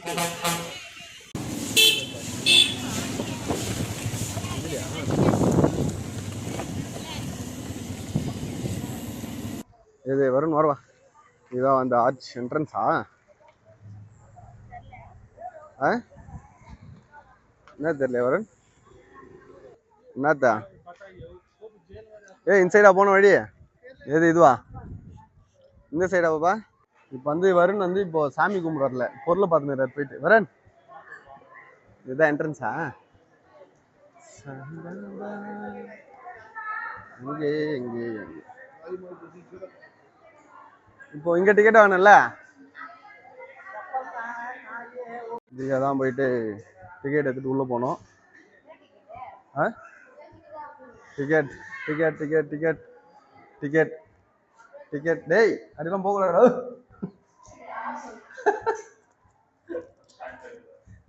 இது வருண் வரவா, இதான் அந்த ஆர்ச் என்ட்ரன்ஸா? என்ன தெரியல வருண், என்னத்தா? இந்த சைடா போன வழி? எது இதுவா? இந்த சைடா பாப்பா? இப்போ வந்து வருண் வந்து இப்போ சாமி கும்பிட வரல, பொருளை பார்த்துன்னு போயிட்டு. வருண், இதுதான் என்ட்ரன்ஸா? இங்கே இங்கே இப்போ இங்க டிக்கெட் வாங்கணும்ல, இதுக்காக தான் போயிட்டு டிக்கெட் எடுத்துட்டு உள்ள போனோம். Ticket ticket ticket ticket ticket ticket. டேய் அதெல்லாம் போகக்கூடாது.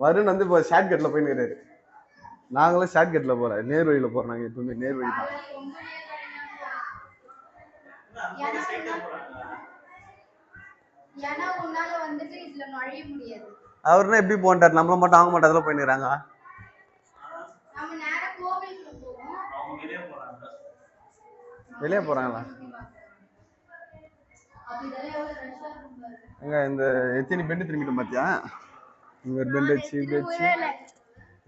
வருண் வந்து இப்போ ஷார்ட் கட்ல போயின்னு, நாங்களும் ஷார்ட் கட்ல போற, நேர் வழியில போறோம். நாங்க எப்பவுமே நேர் வழி தான். அவர்னா எப்படி போன்றார், நம்மள மட்டும் ஆக மாட்டோம், அதில் போயிடுறாங்க. வெளியே போறாங்களா? எங்க இந்த எத்தனை பெண்டு திரும்பிட்டோம் பாத்தியா? இங்க ஒரு பெண்டு வச்சு, இது வச்சு,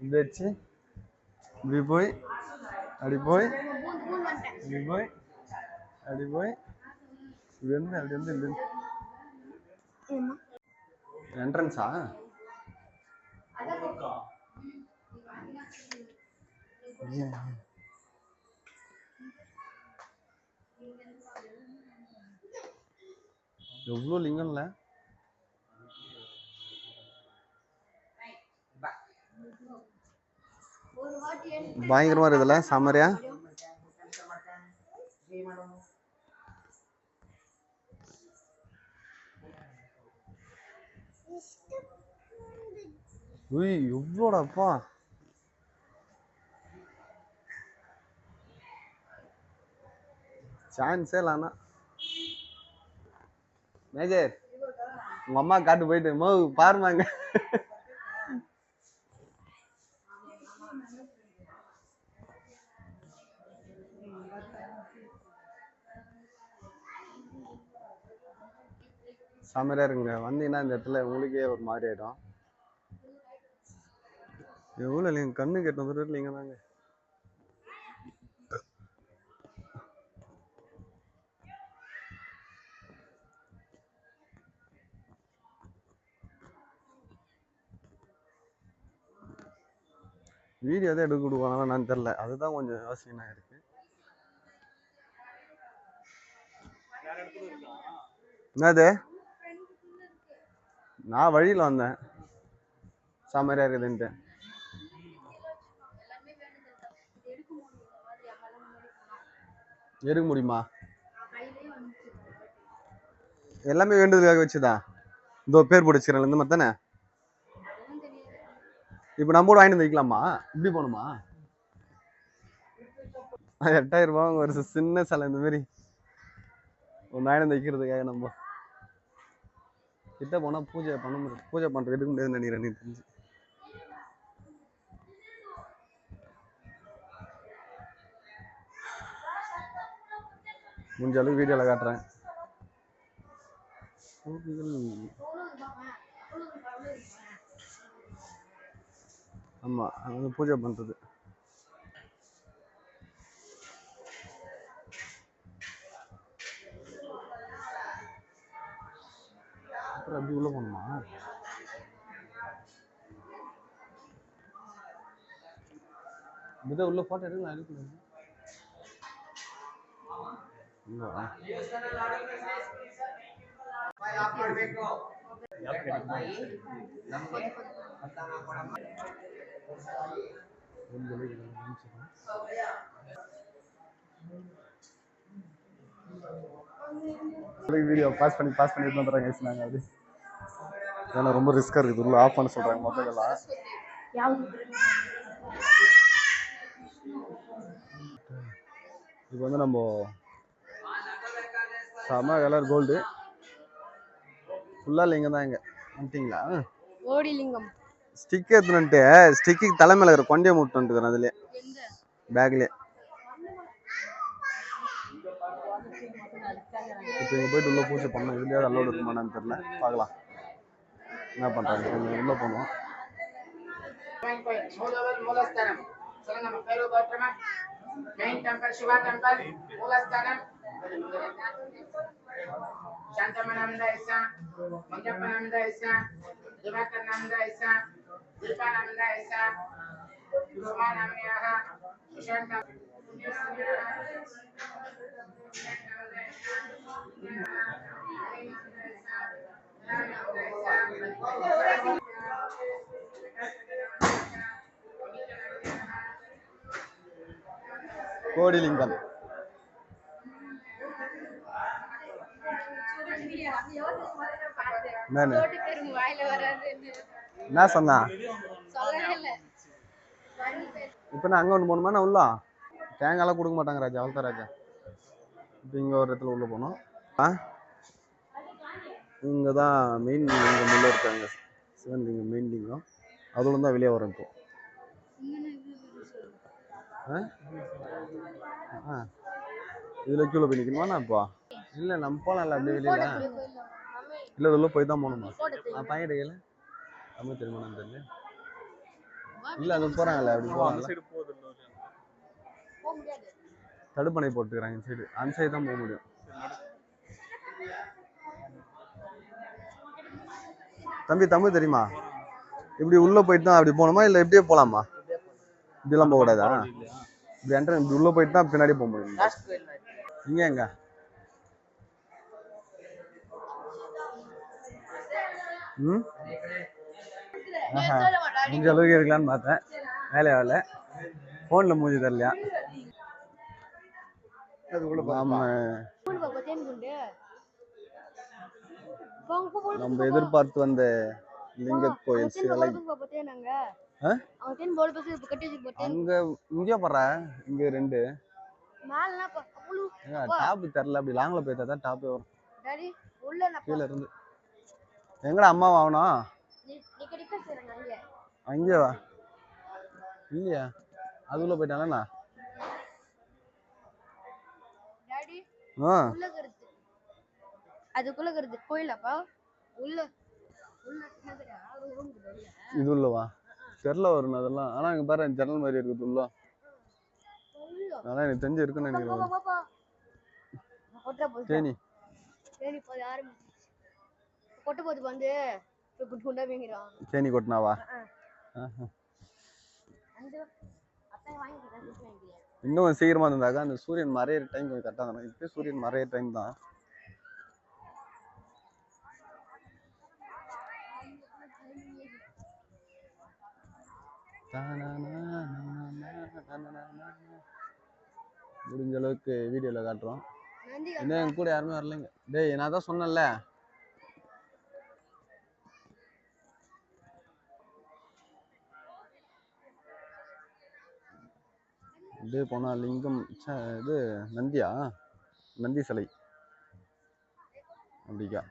இது வச்சு, இப்படி போய் அப்படி போய் இப்படி போய் அப்படி போய் இது வந்து அப்படி வந்து இது என்ட்ரன்ஸா? எவ்வளோ லிங்கம்ல, பயங்கரமா இருக்குதுல்ல, செம்மறியா. எவ்வளோடாப்பா, சான்ஸே இல்லைண்ணா. மேஜர் உங்க அம்மா காட்டு போயிட்டு மோ பாருமாங்க. செமையா இருக்குங்க. வந்தீங்கன்னா இந்த இடத்துல உங்களுக்கே ஒரு மாதிரி ஆயிடும். எவ்வளோ இல்லைங்க, கண்ணு கெட்ட வந்துட்டு இல்லைங்க தாங்க. வீடியோ தான் எடுக்க கொடுப்பாங்களா நான் தெரியல, அதுதான் கொஞ்சம் யோசனையா இருக்கு. என்னது? நான் வழியில வந்தேன், செமையா இருக்குதுன்ட்டு. எடுக்க முடியுமா? எல்லாமே வேண்டுதலுக்காக வச்சுதான். இந்த பேர் போட்டு வச்சுக்கிறேன் இந்த மாதிரி தானே. இப்போ நம்ம கூட வாங்கிட்டு வந்து வைக்கலாமா? இப்படி போகணுமா? 8000 ரூபாய் ஒரு சின்ன சிலை இந்த மாதிரி ஒரு வாங்கிட்டு வந்து வைக்கிறதுக்காக. நம்ம கிட்ட போனா பூஜை பண்ண முடியும், பூஜை பண்றது எடுக்க முடியாதுன்னு நினைக்கிறேன் எனக்கு தெரிஞ்சு. முடிஞ்ச அளவுக்கு வீடியோல காட்டுறேன். ஆமா, அது வந்து பூஜை பண்றது. அப்புறம் அப்படி உள்ள போகணுமா? உள்ள போட்டோ எடுக்கலாம், எடுக்கணும். வீடியோ பாஸ் பண்ணி வந்துடுறாங்க நாங்க. அது ஏன்னா ரொம்ப ரிஸ்கா இருக்குது, உள்ள ஆஃப் பண்ண சொல்றாங்க மொபைல் எல்லாம். இப்போ வந்து நம்ம செம கலர் கோல்டு ஃபுல்லா லிங்கம் தான். இங்க வந்துட்டீங்களா? கோடிலிங்கம் ஸ்டிக் எடுத்துட்டு ஸ்டிக்கு தலைமையில இருக்கிற கொண்டைய மூட்டு வந்துக்கிறேன் அதுல பேக்ல. இப்போ இங்க போயிட்டு உள்ள பூஜை பண்ணணும். இதுலயாவது அலோடு இருக்குமான்னு தெரியல, பார்க்கலாம் என்ன பண்றாங்க. கொஞ்சம் உள்ள போனோம். Main temple, Shiva temple, Mulasthanam, Shantamanamda Isa, Mandapanamda Isa, Divakarnamda Isa, Dilpanamda Isa, Romanamyaha, Shanta. Kodilingam என்ன சொன்னா? இப்ப நான் அங்க ஒண்ணு போகணுமா? நான் உள்ள தேங்காய்லாம் கொடுக்க மாட்டாங்க ராஜா, அவ்வளோதான் ராஜா. இப்போ இங்க ஒரு இடத்துல உள்ள போனோம். இங்க தான் மெயின் லிங்கம் உள்ள இருக்காங்க, சிவன் லிங்கம் மெயின் லிங்கம். அதுல தான் வெளியே வரும் இப்போ. இதுல கீழே போய் நிக்கணுமா? இப்போ இல்ல நம்ம போலாம்ல அப்படியே வெளியில. இல்ல உள்ள போய் தான் போகணுமா? நான் பையன் கேளு, தமிழ் தெரியுமா தெரியல. இல்ல அது போறாங்கல்ல, அப்படி போவாங்க. தடுப்பணை போட்டுக்கிறாங்க இந்த சைடு, அந்த சைடு தான் போக முடியும். தம்பி தமிழ் தெரியுமா? இப்படி உள்ள போயிட்டு தான் அப்படி போகணுமா இல்ல எப்படியே போலாமா? இப்படிலாம் போக கூடாதா? இப்படி என்ட்ரன் இப்படி உள்ள போயிட்டு தான் பின்னாடி போக முடியும். இங்க எங்க முடிஞ்ச அளவுக்கு இருக்கலான்னு பார்த்தேன், வேலையா வேலை போன்ல மூஞ்சி தரலையா. நம்ம எதிர்பார்த்து வந்த லிங்க கோயில் சிலை அங்க இங்கே போற. இங்க ரெண்டு டாப் தெரியல, அப்படி லாங்ல போயிட்டா தான் டாப் வரும். கீழ இருந்து எங்கடா அம்மா ஆகணும் அங்கே வா. இல்லையா அதுக்குள்ள போயிட்டானா? அதுக்குள்ள கோயிலப்பா உள்ள இது உள்ளவா தெரியல வரும் அதெல்லாம். ஆனா இங்க பாரு ஜன்னல் மாதிரி இருக்குது உள்ள. அதான் எனக்கு தெரிஞ்சு இருக்குன்னு நினைக்கிறேன். தேனி கொட்ட போது வந்து குண்டா வீங்கிறான். தேனி கொட்டினாவா? இன்னும் சீக்கிரமா இருந்தாக்கா அந்த சூரியன் மறையிற டைம் கொஞ்சம் கரெக்டா இருந்தா. இப்போ சூரியன் மறையிற டைம் தான். முடிஞ்ச அளவுக்கு வீடியோல காட்டுறோம். இன்னும் எங்க கூட யாருமே வரலைங்க. டேய் நான் தான் சொன்னேன்ல, அப்படியே போனா லிங்கம் இது நந்தியா, நந்தி சிலை அப்படிக்கா.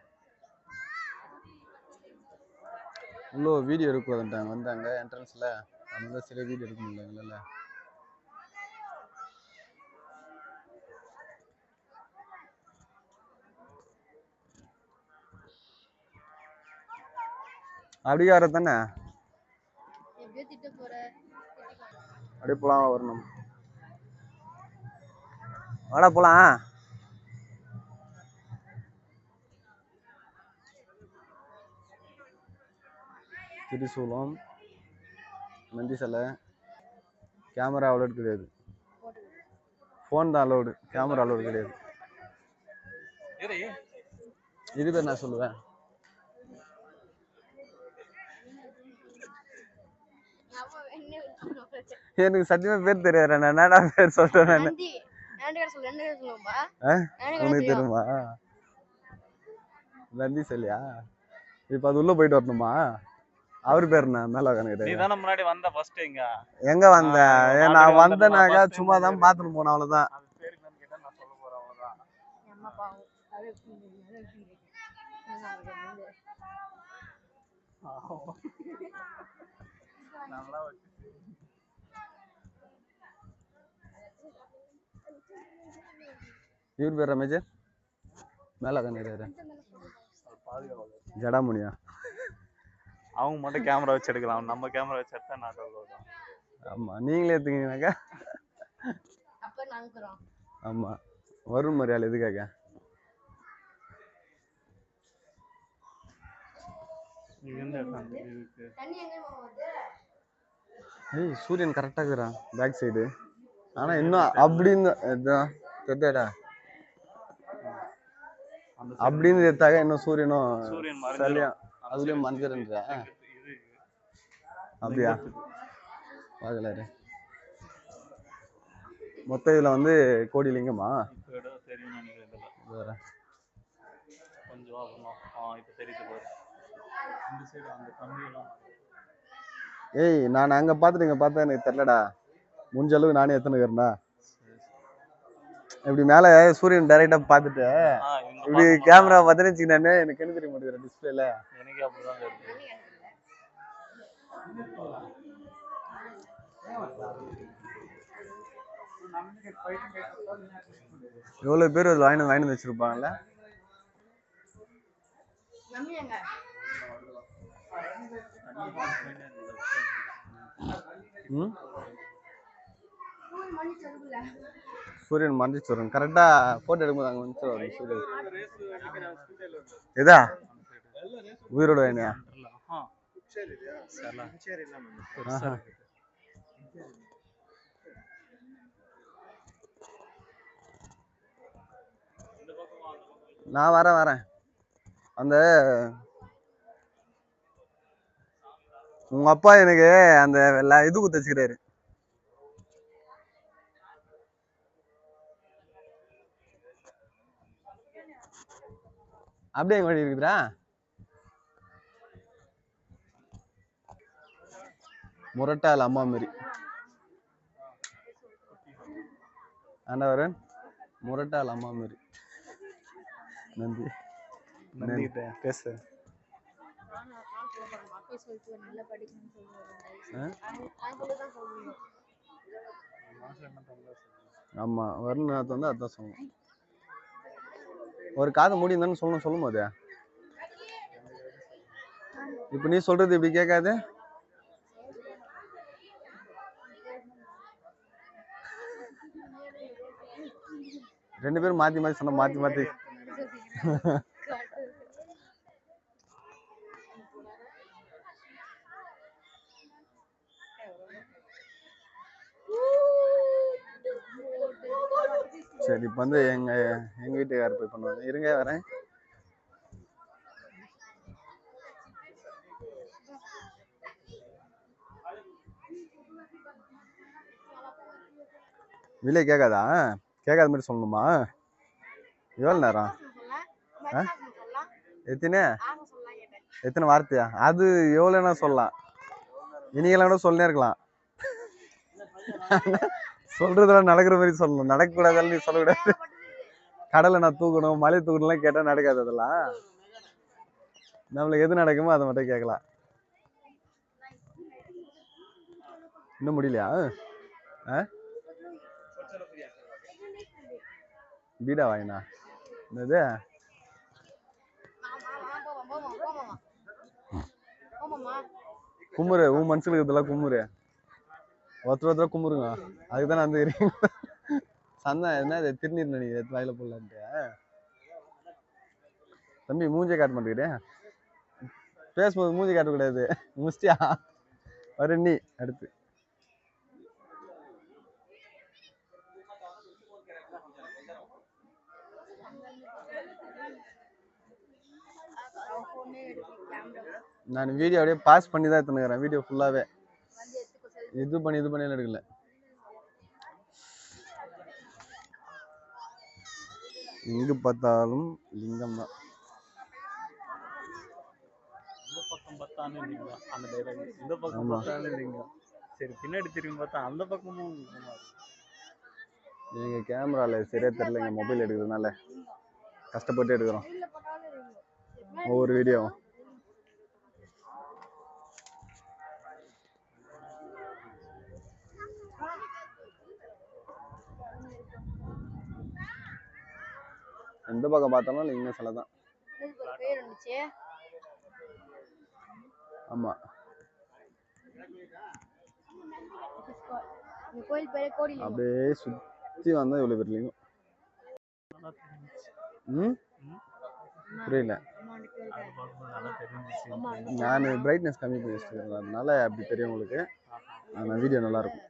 உள்ள வீடியோ எடுக்க வந்தாங்க என்ட்ரன்ஸ்ல, அதனால சில வீடியோ எடுக்க முடியல எங்களால. அப்படியே வர தானே அப்படியே போலாம். வரணும் வாடா போலாம். திரிசூலம், நந்தி சிலை, கேமரா அலோடு கிடையாது. ஃபோன் தான் அலோடு, கேமரா அலோடு கிடையாது. இது பேர் நான் சொல்லுவேன். எனக்கு சத்தியமா பேர் தெரியாது. நான் என்னடா பேர் சொல்றேன். உனக்கு தெரியுமா? நந்தி சிலையா? இப்ப அது உள்ள போயிட்டு வரணுமா? அவர் பேர் என்ன? மேல முன்னாடி வந்த ஃபர்ஸ்ட் எங்க வந்த? நான் வந்தனாக்கா சும்மா தான் பாத்துட்டு போனேன், அவ்வளவுதான். நல்லா இவர் பேர் ரமேஜர் மேலே தானே ஜடாமுனியா அவங்க மட்டும் கேமரா வச்சு எடுக்கலாம், நம்ம கேமரா வச்சு எடுத்தா நாட்டு. ஆமா நீங்களே எடுத்துக்கீங்கனாக்கா அப்ப நாங்குறோம். ஆமா வரும் மரியாதை எதுக்காக தண்ணி எங்க வருது? ஏய் சூரியன் கரெக்டாக இருக்கிறான் பேக் சைடு. ஆனா இன்னும் அப்படின்னு தெரியாடா அப்படின்னு எடுத்தாக இன்னும் சூரியனும் சரியா அதுலயும் மறைஞ்சிருன்ற அப்படியா பார்க்கலாரு. மொத்தம் இதுல வந்து கோடி லிங்கமா வேற ஏய் நான் அங்க பார்த்துட்டு இங்க பார்த்தா எனக்கு தெரியலடா. முடிஞ்ச அளவுக்கு நானே எத்தனைக்கிறேன்டா. இப்படி மேல சூரியன் டைரக்டா பார்த்துட்டு இப்படி கேமரா பார்த்தேன்னு நானே எனக்கு என்ன தெரிய மாட்டேங்குது டிஸ்பிளேல. எனக்கு அப்படிதான் இருக்கு. எவ்வளவு பேர் அது வாங்கி வச்சிருப்பாங்கல்ல. சூரியன் மறைஞ்சிச்சு வரும் கரெக்டா போட்டோ எடுக்கும்போது அங்க வந்து வரும் சூரியன். எதா உயிரோட வேணையா நான் வரேன். அந்த உங்க அப்பா எனக்கு அந்த இது குத்து வச்சுக்கிறாரு. அப்படியே எங்க வழி இருக்குதுரா முரட்டால் அம்மா மாரி ஆண்டவரன் முரட்டால் அம்மா மாரி. நன்றி நன்றி பேசு. ஆமா வரணும் வந்து அதான் சொல்லணும். ஒரு காதை மூடிந்தான்னு சொல்லும் போது இப்ப நீ சொல்றது இப்படி கேட்காது. ரெண்டு பேரும் மாத்தி சொன்ன மாத்தி சரி இப்ப வந்து எங்க வீட்டுக்காரர் போய் பண்ணுவாங்க. இருங்க வரேன். வெளியே கேட்காதா? கேட்காத மாதிரி சொல்லணுமா? எவ்வளவு நேரம் எத்தனை வார்த்தையா? அது எவ்வளவுனா சொல்லலாம். இனியெல்லாம் கூட சொல்லே இருக்கலாம். சொல்றதெல்லாம் நடக்கிற மாதிரி சொல்லணும். நடக்கக்கூடாதாலும் நீ சொல்லக்கூடாது. கடலை நான் தூக்கணும் மலை தூக்கணும்லாம் கேட்டா நடக்காது. அதெல்லாம் நம்மளுக்கு எது நடக்குமோ அதை மட்டும் கேட்கலாம். இன்னும் முடியலையா? பீடா வாங்கினா என்னது குமுறு உன் மனசுல இருக்கிறதெல்லாம் குமுறு ஒருத்தர் குமுறுங்க. அதுக்குதான் வந்து சந்தா என்ன திருநீர் நினைக்கிறேன் வாயில போடலான்ட்டு. தம்பி மூஞ்சே காட்ட மாட்டேங்கிறேன். பேசும்போது மூஞ்சி காட்டக்கூடாது. முஸ்டியா வர நீ அடுத்து. நான் வீடியோ அப்படியே பாஸ் பண்ணி தான் எடுத்துக்கிறேன். வீடியோ ஃபுல்லாவே இது பண்ணி எடுக்கல. எங்க பார்த்தாலும் லிங்கம் தான். சரி பின்னாடி திரும்பி பார்த்தா அந்த பக்கமும் எங்க கேமரால சரியா தெரியல. எங்க மொபைல் எடுக்கிறதுனால கஷ்டப்பட்டு எடுக்கிறோம் ஒவ்வொரு வீடியோ. எந்த பக்கம் பார்த்தாலும் லிங்கம் சிலை தான். பேர் வந்துச்சு. ஆமா. இந்த கோயில் பேரே கோடி லிங்கம். அப்படியே சுத்தி வந்தா இவ்வளவு பெரிய லிங்கம். புரியல. நான் பிரைட்னஸ் கம்மி பண்ணி வச்சுருக்கேன், அதனால அப்படி தெரியும் உங்களுக்கு. ஆனால் வீடியோ நல்லா இருக்கும்.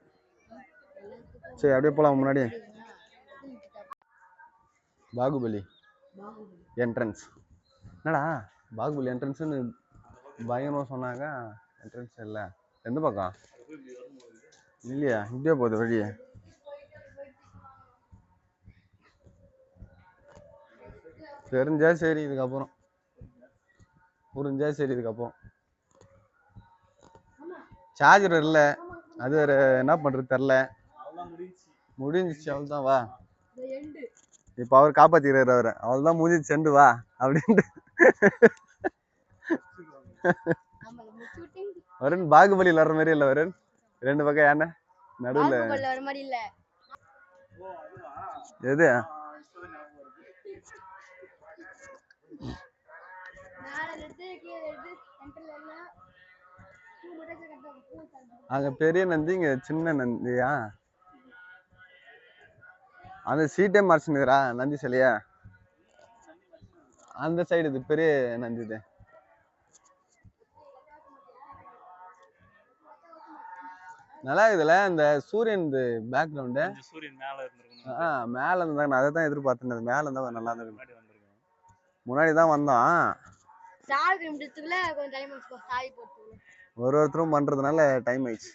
சரி அப்படியே போகலாம். முன்னாடி பாகுபலி என்ட்ரன்ஸ். என்னடா பாகுபலி என்ட்ரன்ஸ்னு பயங்கரமாக சொன்னாங்க. என்ட்ரன்ஸ் இல்லை. எந்த பக்கம் இல்லையா? இப்படியே போகுது வழி. தெரிஞ்சா சரி, இதுக்கப்புறம் புரிஞ்சா சரி. இதுக்கப்புறம் சார்ஜர் இல்லை, அது வேற என்ன பண்றது தெரில. முடிஞ்சிச்சு, அவ்வளோதான். வா, இப்போ அவர் காப்பாத்திக்கிறாரு. அவரை அவ்வளோதான், முடிஞ்சிச்சு, சென்று வா அப்படின்ட்டு. வருண் பாகுபலியில் வர்ற மாதிரி இல்லை வருண். 2 பக்கம் யானை நடுவில். வர மாதிரி இல்ல. எது அங்க பெரிய நந்தி, இங்க சின்ன நந்தியா? அந்த சீட்டே மறைச்சுனுக்குறா நந்தி சிலையா? அந்த சைடு இது பெரிய நந்தி. இது நல்லா இருக்குதுல்ல இந்த சூரியன் பேக்ரவுண்டு. சூரியன் மேல இருந்திருக்கும். மேல இருந்தா நான் அதை தான் எதிர்பார்த்தேன். மேல இருந்தா நல்லா இருந்திருக்கும். முன்னாடி தான் வந்தோம். ஒருத்தரும் பண்றதுனால டைம் ஆயிடுச்சு.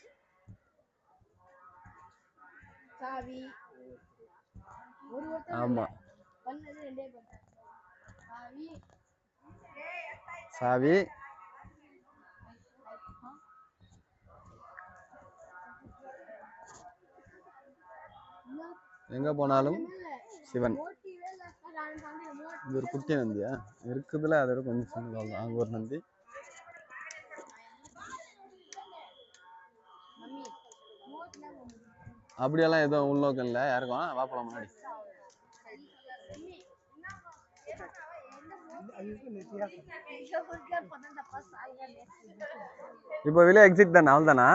ஆமா, சாவி எங்க போனாலும் சிவன். இது ஒரு குட்டி நந்தியா இருக்குதுல, அதோட கொஞ்சம் சின்னதா. அங்க ஒரு நந்தி. அப்படியெல்லாம் எதுவும் உள்நோக்கம் இல்லை யாருக்கும். வாப்பலாம் முன்னாடி. இப்போ வெளியே எக்ஸிட் தானே, அவள் தானா?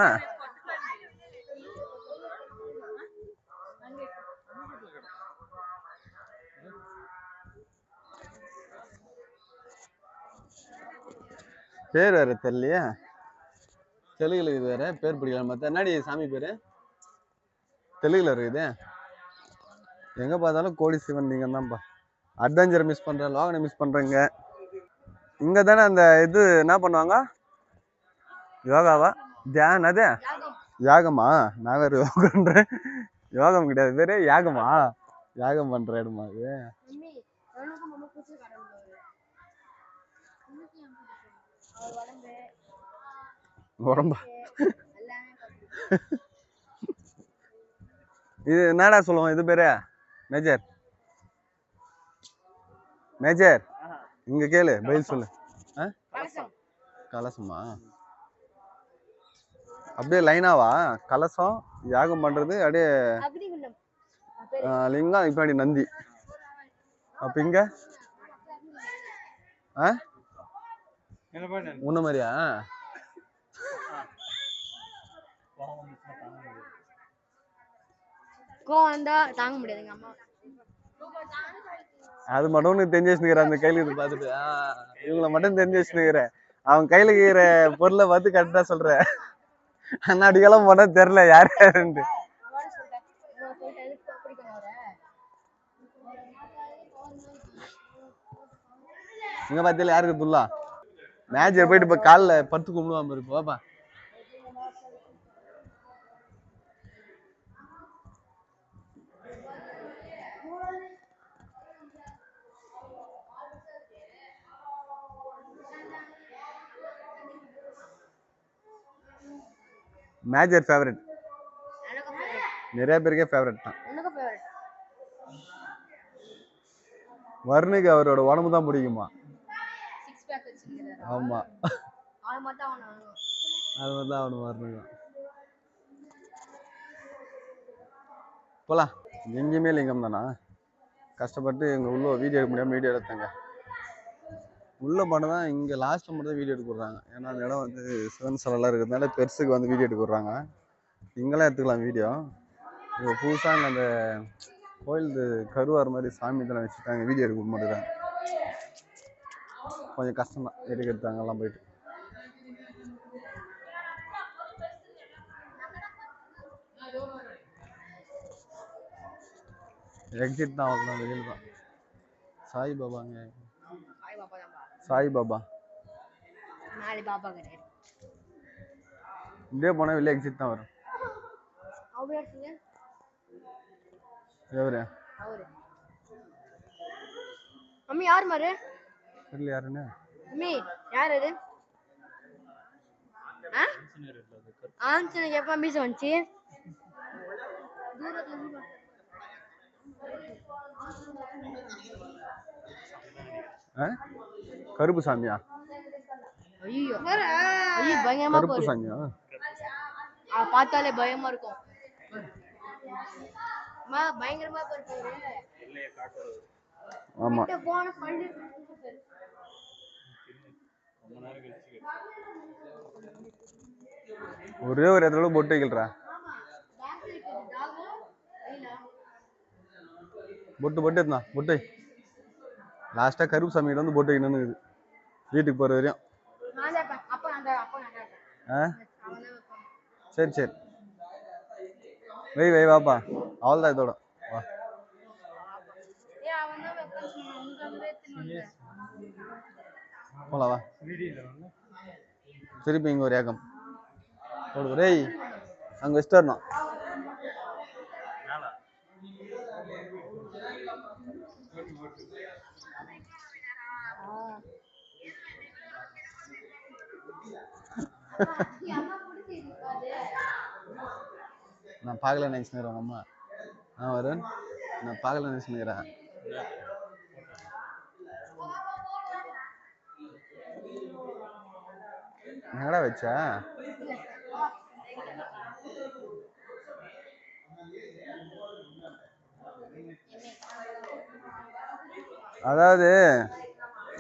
பேர் வேற தெரியலையா? தெலுங்குல இது வேற பேர் பிடிக்கலாம். மற்ற என்னடி சாமி பேரு தெலுங்குல இருக்குது. எங்க பார்த்தாலும் கோடி சிவன் லிங்கம் தான்ப்பா. அட்வென்ச்சர் மிஸ் பண்றேன், லோகனை மிஸ் பண்றேங்க. இங்க தானே அந்த இது என்ன பண்ணுவாங்க, யோகாவா தியானம்? அது யாகமா? நான் வேற யோகன்றேன். யோகம் கிடையாது, வேற யாகமா? யாகம் பண்ற இடமா அது? உடம்பா? இது என்னடா சொல்லுவோம் இது பேரு? மேஜர் மேஜர் இங்க கேளு, பதில் சொல்லு. கலசமா? அப்படியே லைனாவா? கலசம் யாகம் பண்றது அப்படியே லிங்கம், இப்படி நந்தி. அப்ப இங்க உன்ன மாதிரியா? தாங்க முடியாதுங்க அம்மா. அது மட்டும் தெரிஞ்சு வச்சுக்கிறேன். அந்த கையில இது பார்த்துட்டு இவங்கள மட்டும் தெரிஞ்சு வச்சுக்கிறேன். அவன் கையில இருக்கிற பொருளை பார்த்து கரெக்டா சொல்ற. அண்ணாடிக்கெல்லாம் மட்டும் தெரியல யார் யாருன்ட்டு. இங்க பாத்தியில யாருக்கு துல்லா? மேஜர் போயிட்டு இப்ப காலில் படுத்து கும்பிடுவாம இருக்கு. பாப்பா மேஜர் ஃபேவரட். நிறைய பேருக்கே ஃபேவரட் தான். வர்ணுக்கு அவரோட உடம்பு தான் பிடிக்குமா? ஆமா, அது மாதிரி தான் அவனு வர்ணுக்கு. போலாம். எங்கேயுமே லிங்கம் தானா? கஷ்டப்பட்டு எங்கள் உள்ள வீடியோ எடுக்க முடியாமல் வீடியோ எடுத்தாங்க. உள்ளே போனால் தான் இங்கே லாஸ்ட்டில் மட்டும் தான் வீடியோ எடுக்க விட்றாங்க. ஏன்னா அந்த இடம் வந்து சிவன் சிலைலாம் இருக்கிறதுனால பெருசுக்கு வந்து வீடியோ எடுக்க விட்றாங்க. இங்கெல்லாம் எடுத்துக்கலாம் வீடியோ. இப்போ புதுசாக அந்த கோயில் கருவார் மாதிரி சாமி இதெல்லாம் வச்சுட்டாங்க, வீடியோ எடுக்க மாட்டேங்கிறாங்க. கொஞ்சம் கஷ்டம்தான் எடுக்கிறது அங்கெல்லாம் போயிட்டு. எக்ஸிட் தான் அவ்வளோதான், வெளியில் தான். சாய்பாபாங்க, சாய்பாபா பாபா கிடையாது. இப்படியே போனால் வெளியே எக்ஸிட் தான் வரும். எவரு அவரு மம்மி யார் மாரு தெரியல யாருன்னு. மம்மி யார் அது? ஆஞ்சநேயர் எப்ப மீச வந்துச்சு? கருப்பு சாமியா? ஐயோ ஐயோ பயங்கரமா கருப்பு பாரு. சாமியா? பார்த்தாலே பயமா இருக்கும். பயங்கரமா பாரு. ஆமா. ஒரே ஒரு இடத்துல பொட்டு வைக்கலடா. பொட்டு எத்தனா பொட்டு லாஸ்டா கருப்பு சாமி வந்து பொட்டு வைக்கணும்னு வீட்டுக்கு போற வரையும். சரி சரி வை வாப்பா, அவ்வளோதான் இதோட வா. போலாம் வா. திருப்பி இங்க ஒரு ஏகம் ரேய் அங்க வச்சுட்டு வரணும். நான் பார்க்கல நினைச்சுக்கிறேன் அம்மா. வருண் நான் பார்க்கல நினைச்சுக்கிறேன். எங்கடா வச்ச? அதாவது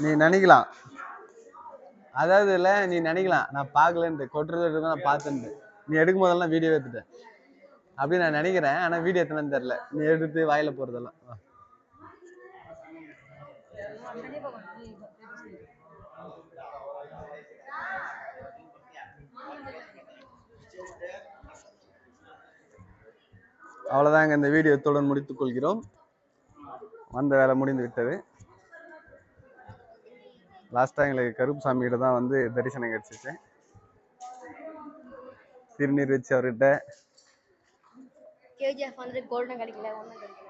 நீ நினைக்கலாம், அதாவது இல்ல நீ நினைக்கலாம் நான் பார்க்கலன்ட்டு, கொட்டுறது நான் பார்த்துட்டு நீ எடுக்கும் போதெல்லாம் வீடியோ எடுத்துட்டேன் அப்படி நான் நினைக்கிறேன். ஆனா வீடியோ எத்தனைன்னு தெரியல, நீ எடுத்து வாயில போறதெல்லாம். அவ்வளவுதாங்க, இந்த வீடியோ இத்துடன் முடித்துக் கொள்கிறோம். வந்த வேலை முடிந்து விட்டது. லாஸ்டா எங்களுக்கு கருப்பு சாமி கிட்ட தான் வந்து தரிசனம் கிடைச்சிச்சு. திருநீர் வச்சு அவர்கிட்ட கோல்டன் கிடைக்கல, ஒண்ணும் கிடைக்கல.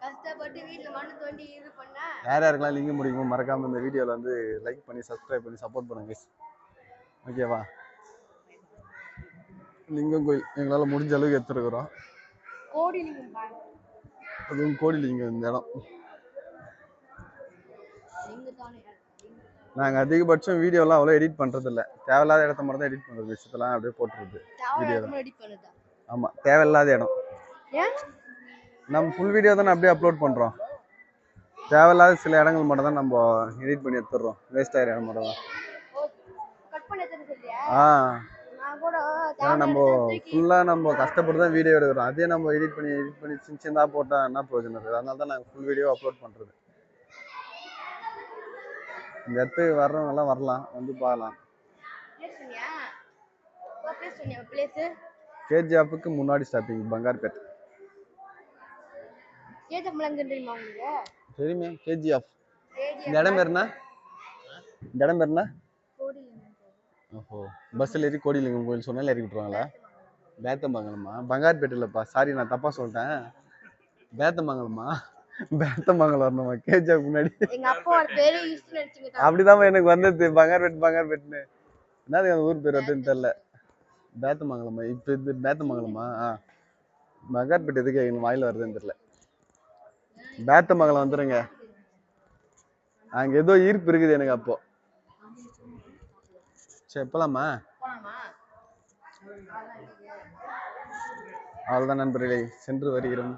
கஷ்டப்பட்டு வீட்டுல மண்ணு தோண்டி இது பண்ண யார் யாருக்கெல்லாம் லிங்க் முடிக்குமோ மறக்காம இந்த வீடியோல வந்து லைக் பண்ணி சப்ஸ்கிரைப் பண்ணி சப்போர்ட் பண்ணுங்க. ஓகேவா? லிங்கம் கோயில் எங்களால் முடிஞ்ச அளவுக்கு எடுத்துருக்குறோம். அதுவும் கோடி லிங்கம் இந்த இடம். நாங்கள் அதிகபட்சம் வீடியோலாம் அவ்வளோ எடிட் பண்ணுறது இல்லை, தேவையில்லாத இடத்த மட்டும் தான் எடிட் பண்ணுறது, விஷயத்தெல்லாம் அப்படியே போட்டுருது வீடியோ. ஆமாம், தேவையில்லாத இடம் நம்ம ஃபுல் வீடியோ தானே அப்படியே அப்லோட் பண்ணுறோம். தேவையில்லாத சில இடங்கள் மட்டும் தான் நம்ம எடிட் பண்ணி எடுத்துடுறோம், வேஸ்ட் ஆகிற இடம் மட்டும் தான். ஏன்னா நம்ம ஃபுல்லாக நம்ம கஷ்டப்பட்டு தான் வீடியோ எடுக்கிறோம், அதே நம்ம எடிட் பண்ணி சின்னதாக போட்டால் என்ன பிரயோஜனம் இருக்குது? அதனால தான் நாங்கள் ஃபுல் வீடியோ அப்லோட் பண்ணுறது. இந்த இடத்துக்கு வர்றவங்க எல்லாம் வரலாம், வந்து பார்க்கலாம். கேஜிஎஃப்க்கு முன்னாடி ஸ்டாப்பிங் பங்கார்பேட். தெரியுமே கேஜிஎஃப். இந்த இடம் பேருனா? இந்த இடம் பேருனா? ஓஹோ, பஸ்ஸில் ஏறி கோடிலிங்கம் கோயில் சொன்னாலும் இறக்கி விட்டுருவாங்களா? பேத்தமங்கலமா? பங்கார்பேட் இல்லைப்பா, சாரி நான் தப்பாக சொல்லிட்டேன். பேத்தமங்கலமா? பேத்தமங்கலம் வரணுமா கேஜிஎஃப் முன்னாடி? அப்படிதான் எனக்கு வந்தது பங்கார்பேட்னு. என்னது அந்த ஊர் பேர் வந்துன்னு தெரியல. பேத்தமங்கலமா? இப்போ இது பேத்தமங்கலமா? பங்கார்பேட் எதுக்கு எங்களுக்கு வாயில் வருதுன்னு தெரியல. பேத்தமங்கலம் வந்துருங்க, அங்கே ஏதோ ஈர்ப்பு இருக்குது எனக்கு அப்போ. சரி போலாமா? அவ்வளோதான் நண்பர்களே, சென்று வருகிறோம்.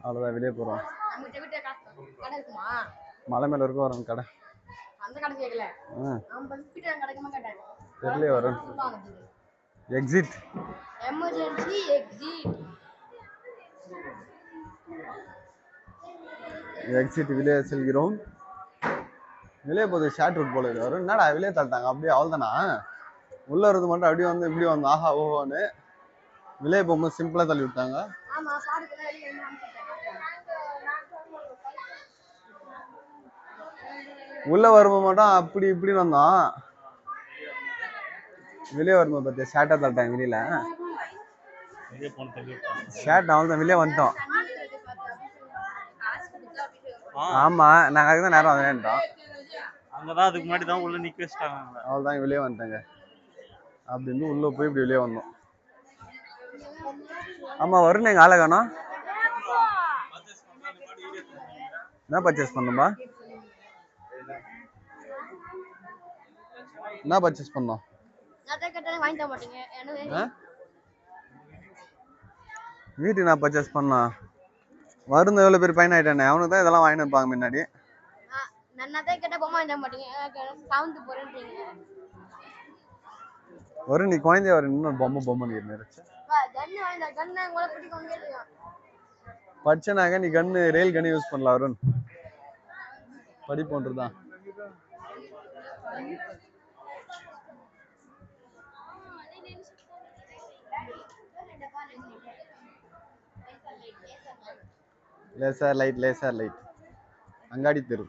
அவ்வளோதான், வெளியே போகிறோம். கடை இருக்குமா? மலை மேலே இருக்க வரோம் கடை. அந்த கடை கேட்கல. கிடைக்குமா கேட்டேன். தெரியல வரும். எக்ஸிட். Emergency exit. எக்ஸிட் வெளியே செல்கிறோம். வெளியே போகுது ஷார்ட் ரூட் போல வரும். என்னடா வெளியே தள்ளிட்டாங்க அப்படியே? அவ்வளோதானா? உள்ள இருந்து மட்டும் அப்படியே வந்து இப்படி வந்து ஆஹா ஓஹோன்னு வெளியே போகும்போது சிம்பிளாக தள்ளி விட்டாங்க. உள்ள வரும்போது மட்டும் அப்படி இப்படின்னு வந்தோம். வெளியே வரும்போது பார்த்தியா ஷார்ட்டாக தள்ளிட்டாங்க வெளியில. ஷார்ட் அவ்வளோதான், வெளியே வந்துட்டோம். ஆமா, நாங்கள் அதுக்கு தான் நேரம் வந்துட்டோம். அங்கதான் அதுக்கு முன்னாடி தான் உள்ள நிக்க வச்சிட்டாங்க. அவ்வளோதான், வெளியே வந்துட்டாங்க. அப்படின்னு உள்ள போய் இப்படி வெளியே வந்தோம். ஆமா, வருண் எங்க ஆளை காணோம். என்ன பர்ச்சேஸ் பண்ணோம்பா? என்ன பர்ச்சேஸ் பண்ணோம்? வீட்டுக்கு நான் பர்ச்சேஸ் பண்ணோம். வருண் எவ்வளோ பேர் பையன் ஆயிட்டானே, அவனுக்கு தான் இதெல்லாம் வாங்கிட்டு இருப்பாங்க முன்னாடி. வருண் நீ குழந்தைய வர இன்னொரு பொம்மை நினைச்சு படிச்சனாக நீ கன்னு ரயில் கன்னு யூஸ் பண்ணலாம் வருண். படிப்போன்றதுதான். லேசர் லைட் அங்காடி தெரு.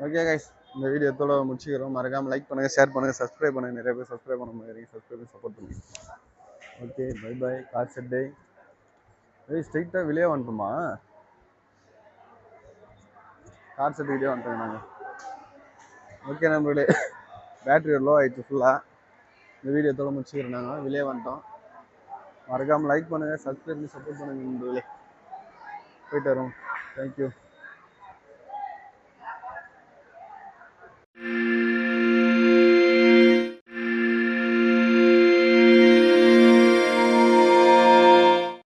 ஓகே கைஸ், இந்த வீடியோத்தோட முடிச்சுக்கிறோம். மறக்காம லைக் பண்ணுங்க, ஷேர் பண்ணுங்க, சப்ஸ்கிரைப் பண்ணுங்க. நிறைய பேர் சப்ஸ்கிரைப் பண்ண மாதிரி சப்ஸ்கிரைப் பண்ணி சப்போர்ட் பண்ணுங்க. Okay, bye bye. கார் செட் டே. ஸ்ட்ரைட்டாக வெளியே வந்துட்டோமா? கார் செட் வெளியே வந்துட்டோங்க நாங்கள். ஓகே நண்பர்களே, பேட்டரி லோ ஆயிடுச்சு ஃபுல்லாக. இந்த வீடியோத்தோட முடிச்சுக்கிறோம். நாங்கள் வெளியே வந்துட்டோம். மறக்காமல் லைக் பண்ணுங்கள், சப்ஸ்கிரைப் பண்ணி சப்போர்ட் பண்ணுங்க நண்பர்களே. போயிட்டு வரோம். தேங்க்யூ.